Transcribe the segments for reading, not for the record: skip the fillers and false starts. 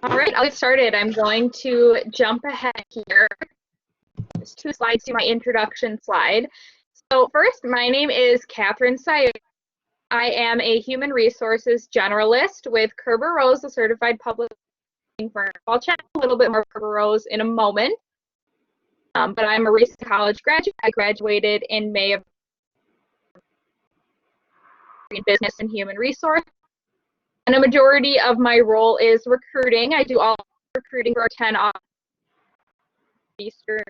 All right, I'll get started. I'm going to jump ahead here. There's 2 slides to my introduction slide. So first, my name is Catherine Sayer. I am a human resources generalist with Kerber Rose, a certified public firm. I'll chat a little bit more about Kerber Rose in a moment. But I'm a recent college graduate. I graduated in May of business and human resource. And a majority of my role is recruiting. I do all recruiting for our 10 Eastern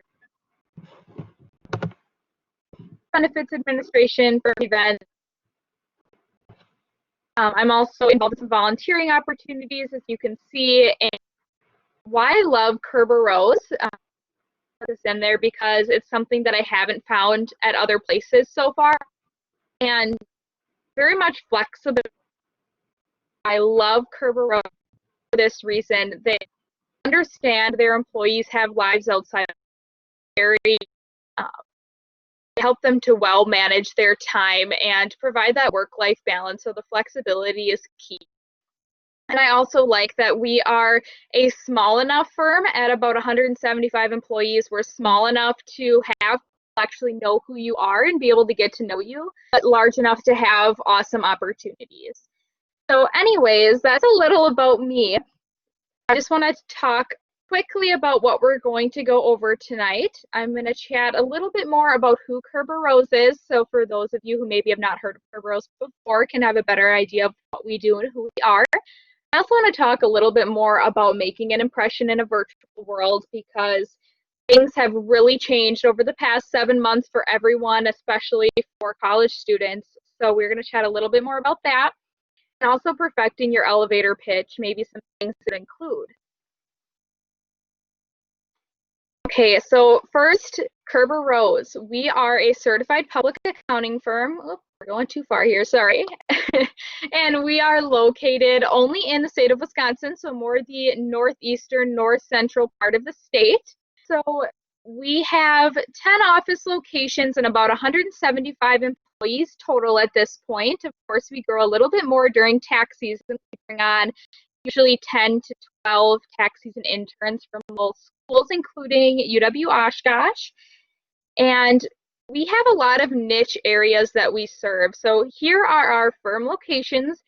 benefits administration for events. I'm also involved in some volunteering opportunities, as you can see. And why I love Kerber Rose, put this in there because it's something that I haven't found at other places so far, and very much flexible. I love Kerber Rose for this reason. They understand their employees have lives outside of very help them to well manage their time and provide that work-life balance. So the flexibility is key. And I also like that we are a small enough firm at about 175 employees. We're small enough to have actually know who you are and be able to get to know you, but large enough to have awesome opportunities. So anyways, that's a little about me. I just want to talk quickly about what we're going to go over tonight. I'm going to chat a little bit more about who Kerber Rose is. So for those of you who maybe have not heard of Kerber Rose before, can have a better idea of what we do and who we are. I also want to talk a little bit more about making an impression in a virtual world, because things have really changed over the past 7 months for everyone, especially for college students. So we're going to chat a little bit more about that, and also perfecting your elevator pitch, maybe some things to include. Okay, so first, Kerber Rose. We are a certified public accounting firm. Oops, we're going too far here, sorry. And we are located only in the state of Wisconsin, so more the northeastern, north central part of the state. So we have 10 office locations and about 175 employees total at this point. Of course, we grow a little bit more during tax season. We bring on usually 10 to 12 tax season interns from most schools, including UW Oshkosh. And we have a lot of niche areas that we serve. So here are our firm locations.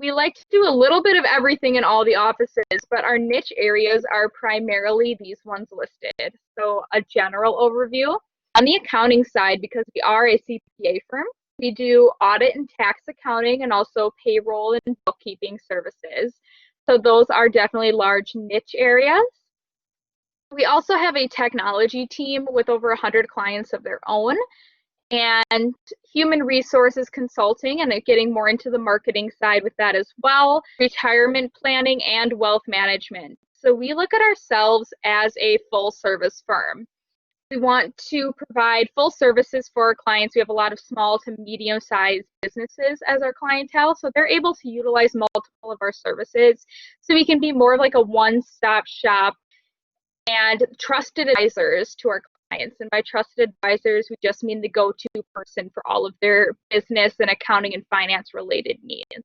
We like to do a little bit of everything in all the offices, but our niche areas are primarily these ones listed. So a general overview. On the accounting side, because we are a CPA firm, we do audit and tax accounting and also payroll and bookkeeping services. So those are definitely large niche areas. We also have a technology team with over 100 clients of their own, and human resources consulting, and getting more into the marketing side with that as well, retirement planning, and wealth management. So we look at ourselves as a full service firm. We want to provide full services for our clients. We have a lot of small to medium-sized businesses as our clientele, so they're able to utilize multiple of our services. So we can be more like a one-stop shop and trusted advisors to our clients. And by trusted advisors, we just mean the go-to person for all of their business and accounting and finance related needs.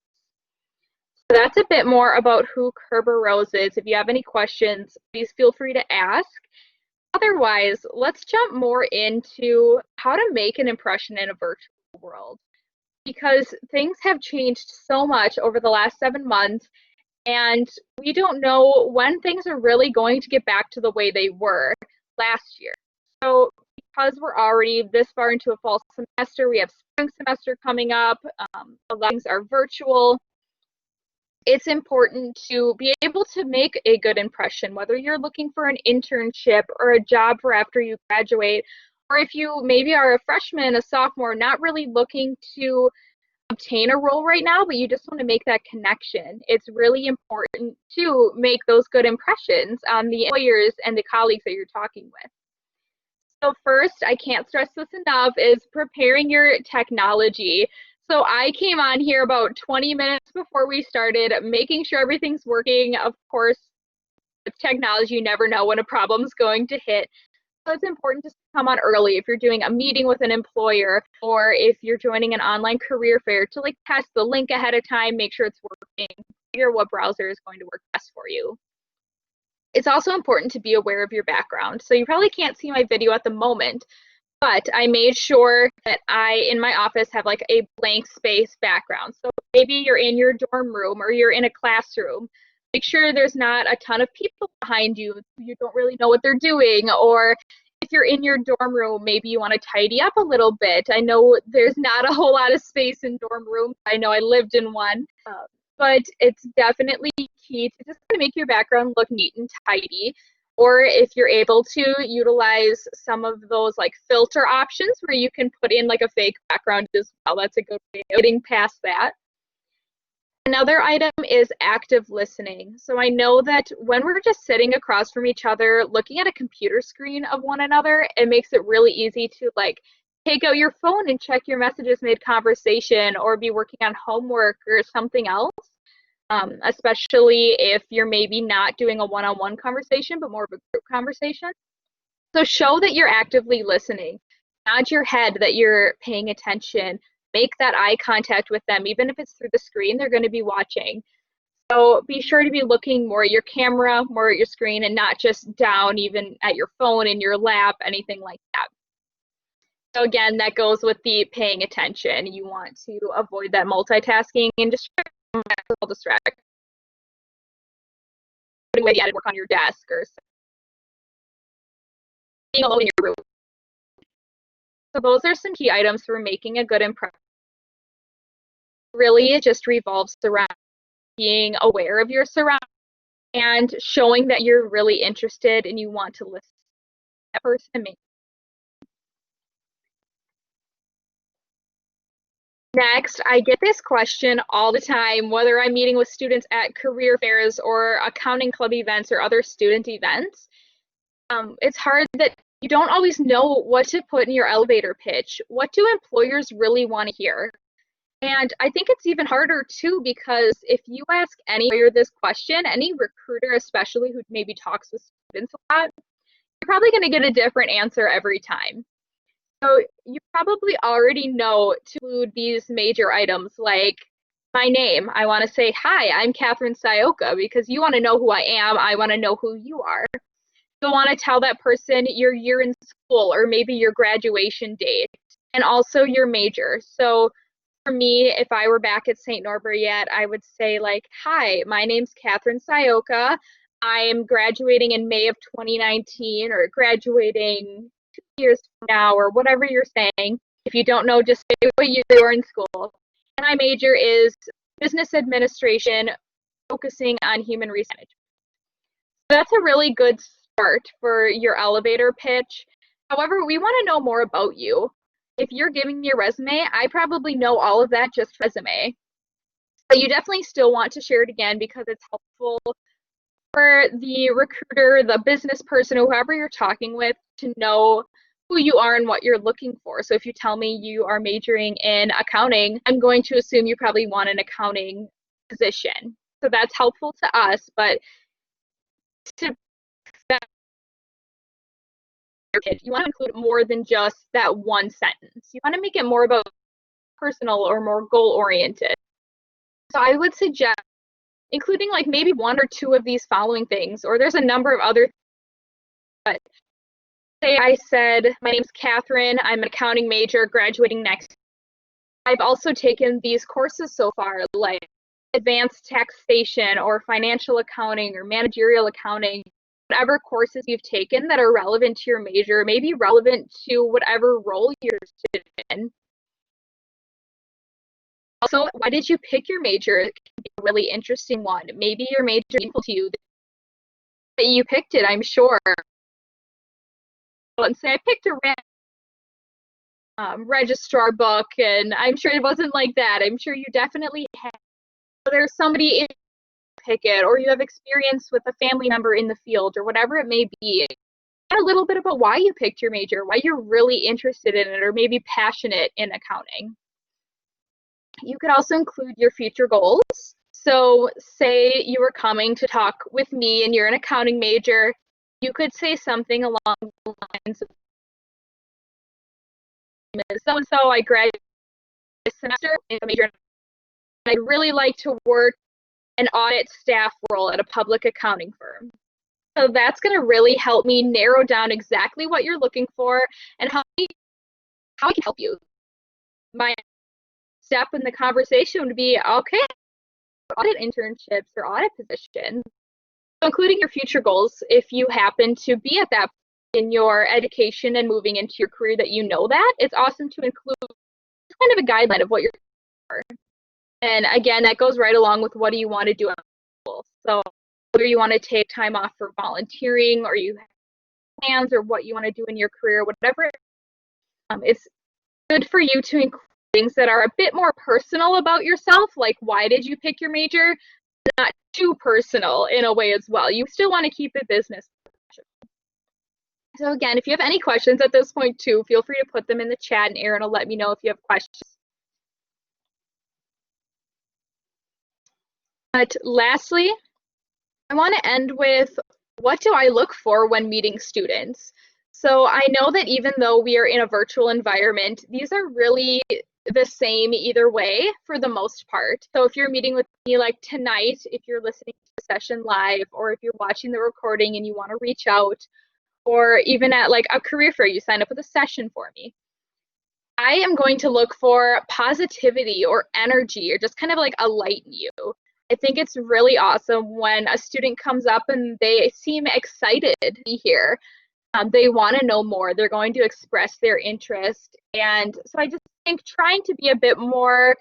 So that's a bit more about who Kerber Rose is. If you have any questions, please feel free to ask. Otherwise, let's jump more into how to make an impression in a virtual world, because things have changed so much over the last 7 months, and we don't know when things are really going to get back to the way they were last year. So because we're already this far into a fall semester, we have spring semester coming up, a lot of things are virtual. It's important to be able to make a good impression, whether you're looking for an internship or a job for after you graduate, or if you maybe are a freshman, a sophomore, not really looking to obtain a role right now, but you just want to make that connection. It's really important to make those good impressions on the employers and the colleagues that you're talking with. So first, I can't stress this enough, is preparing your technology. So I came on here about 20 minutes before we started, making sure everything's working. Of course, with technology, you never know when a problem's going to hit. So it's important to come on early if you're doing a meeting with an employer, or if you're joining an online career fair, to like test the link ahead of time, make sure it's working, figure what browser is going to work best for you. It's also important to be aware of your background. So you probably can't see my video at the moment, but I made sure that in my office, have like a blank space background. So maybe you're in your dorm room or you're in a classroom. Make sure there's not a ton of people behind you. You don't really know what they're doing. Or if you're in your dorm room, maybe you want to tidy up a little bit. I know there's not a whole lot of space in dorm rooms. I know I lived in one. But it's definitely key to just kind of make your background look neat and tidy. Or if you're able to utilize some of those like filter options where you can put in like a fake background as well. That's a good way of getting past that. Another item is active listening. So I know that when we're just sitting across from each other, looking at a computer screen of one another, it makes it really easy to like take out your phone and check your messages mid-conversation or be working on homework or something else, especially if you're maybe not doing a one-on-one conversation, but more of a group conversation. So show that you're actively listening. Nod your head that you're paying attention. Make that eye contact with them. Even if it's through the screen, they're going to be watching. So be sure to be looking more at your camera, more at your screen, and not just down even at your phone, in your lap, anything like that. So again, that goes with the paying attention. You want to avoid that multitasking and just distract. Putting away the added work on your desk or being alone in your room. So those are some key items for making a good impression. Really, it just revolves around being aware of your surroundings and showing that you're really interested and you want to listen to that person. Next, I get this question all the time, whether I'm meeting with students at career fairs or accounting club events or other student events. It's hard that you don't always know what to put in your elevator pitch. What do employers really want to hear? And I think it's even harder too, because if you ask any employer this question, any recruiter especially who maybe talks with students a lot, you're probably going to get a different answer every time. So you probably already know to include these major items like my name. I want to say, hi, I'm Catherine Sayoka, because you want to know who I am. I want to know who you are. You'll want to tell that person your year in school or maybe your graduation date and also your major. So for me, if I were back at St. Norbert yet, I would say like, hi, my name's Catherine Sayoka. I am graduating in May of 2019 or graduating 2 years from now or whatever you're saying. If you don't know, just say what year you were in school. And my major is business administration, focusing on human resources. So that's a really good start for your elevator pitch. However, we want to know more about you. If you're giving me your resume, I probably know all of that just resume. But you definitely still want to share it again because it's helpful for the recruiter, the business person, whoever you're talking with, to know who you are and what you're looking for. So if you tell me you are majoring in accounting, I'm going to assume you probably want an accounting position. So that's helpful to us, but to you want to include more than just that one sentence. You want to make it more about personal or more goal oriented. So I would suggest including like maybe one or two of these following things, or there's a number of other. But say I said, my name's Catherine, I'm an accounting major graduating next. I've also taken these courses so far, like advanced taxation or financial accounting or managerial accounting. Whatever courses you've taken that are relevant to your major, maybe relevant to whatever role you're in. Also, why did you pick your major? It can be a really interesting one. Maybe your major is meaningful to you that you picked it, I'm sure. And say I picked a registrar book, and I'm sure it wasn't like that. I'm sure you definitely have. There's somebody in pick it, or you have experience with a family member in the field, or whatever it may be. A little bit about why you picked your major, why you're really interested in it, or maybe passionate in accounting. You could also include your future goals. So say you were coming to talk with me and you're an accounting major, you could say something along the lines of, so-and-so, I graduated this semester in a major. I'd really like to work an audit staff role at a public accounting firm. So that's going to really help me narrow down exactly what you're looking for and how I can help you. My step in the conversation would be, okay, audit internships or audit positions, so including your future goals if you happen to be at that in your education and moving into your career that you know that. It's awesome to include kind of a guideline of what you're for. And again, that goes right along with what do you want to do. So whether you want to take time off for volunteering or you have plans or what you want to do in your career, whatever, it's good for you to include things that are a bit more personal about yourself, like why did you pick your major, not too personal in a way as well. You still want to keep it business. So again, if you have any questions at this point too, feel free to put them in the chat and Erin will let me know if you have questions. But lastly, I want to end with, what do I look for when meeting students? So I know that even though we are in a virtual environment, these are really the same either way for the most part. So if you're meeting with me like tonight, if you're listening to the session live, or if you're watching the recording and you want to reach out, or even at like a career fair, you sign up with a session for me, I am going to look for positivity or energy or just kind of like a light in you. I think it's really awesome when a student comes up and they seem excited to be here. They want to know more. They're going to express their interest. And so I just think trying to be a bit more,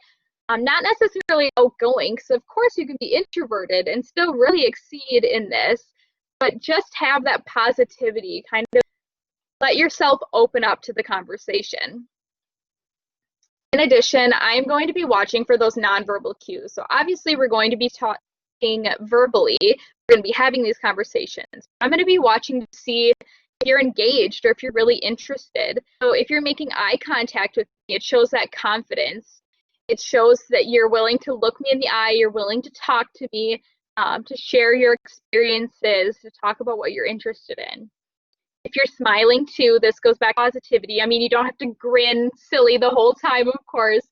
not necessarily outgoing, because of course you can be introverted and still really exceed in this, but just have that positivity, kind of let yourself open up to the conversation. In addition, I'm going to be watching for those nonverbal cues. So obviously we're going to be talking verbally. We're going to be having these conversations. I'm going to be watching to see if you're engaged or if you're really interested. So if you're making eye contact with me, it shows that confidence. It shows that you're willing to look me in the eye, you're willing to talk to me, to share your experiences, to talk about what you're interested in. If you're smiling too, this goes back to positivity. I mean, you don't have to grin silly the whole time, of course,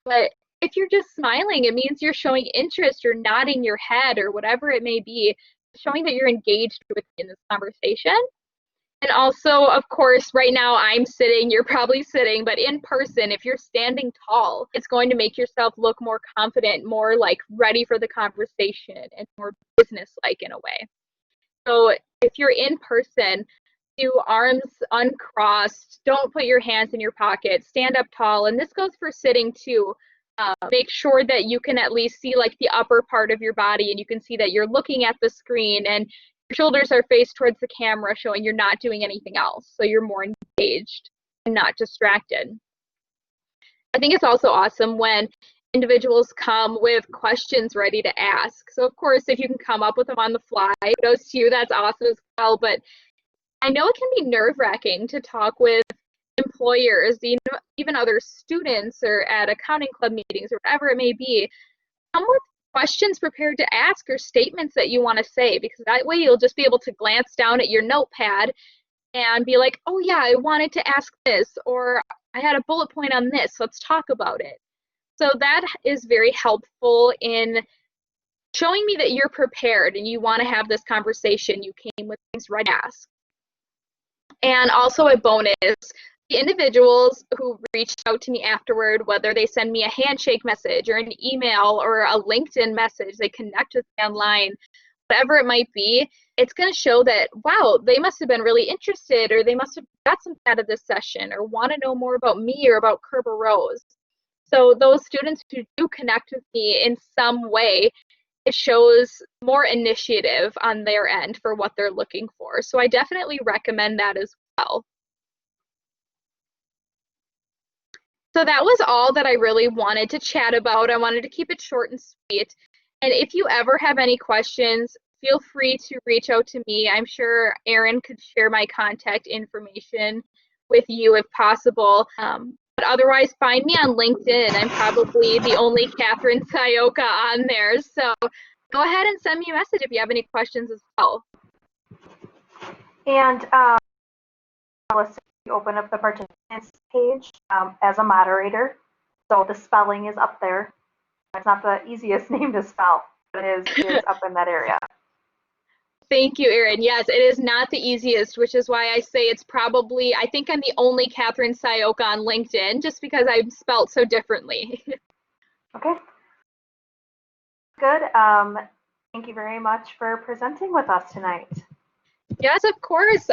but if you're just smiling, it means you're showing interest, you're nodding your head or whatever it may be, showing that you're engaged with in this conversation. And also, of course, right now I'm sitting, you're probably sitting, but in person, if you're standing tall, it's going to make yourself look more confident, more like ready for the conversation and more business-like in a way. So if you're in person, do arms uncrossed, don't put your hands in your pockets, stand up tall, and this goes for sitting too. Make sure that you can at least see like the upper part of your body and you can see that you're looking at the screen and your shoulders are faced towards the camera, showing you're not doing anything else. So you're more engaged and not distracted. I think it's also awesome when individuals come with questions ready to ask. So of course, if you can come up with them on the fly, kudos to you, that's awesome as well. But I know it can be nerve-wracking to talk with employers, even other students or at accounting club meetings or whatever it may be. Come with questions prepared to ask or statements that you want to say, because that way you'll just be able to glance down at your notepad and be like, oh yeah, I wanted to ask this, or I had a bullet point on this, let's talk about it. So that is very helpful in showing me that you're prepared and you want to have this conversation. You came with things ready to ask. And also a bonus, the individuals who reached out to me afterward, whether they send me a handshake message or an email or a LinkedIn message, they connect with me online, whatever it might be, it's going to show that, wow, they must have been really interested, or they must have got something out of this session, or want to know more about me or about KerberRose. So those students who do connect with me in some way, it shows more initiative on their end for what they're looking for. So I definitely recommend that as well. So that was all that I really wanted to chat about. I wanted to keep it short and sweet. And if you ever have any questions, feel free to reach out to me. I'm sure Erin could share my contact information with you if possible. But otherwise, find me on LinkedIn. I'm probably the only Catherine Sayoka on there. So go ahead and send me a message if you have any questions as well. And let's open up the participants page as a moderator. So the spelling is up there. It's not the easiest name to spell, but it is up in that area. Thank you, Erin. Yes, it is not the easiest, which is why I say it's probably, I think I'm the only Catherine Sayoka on LinkedIn, just because I'm spelt so differently. Okay, good. Thank you very much for presenting with us tonight. Yes, of course.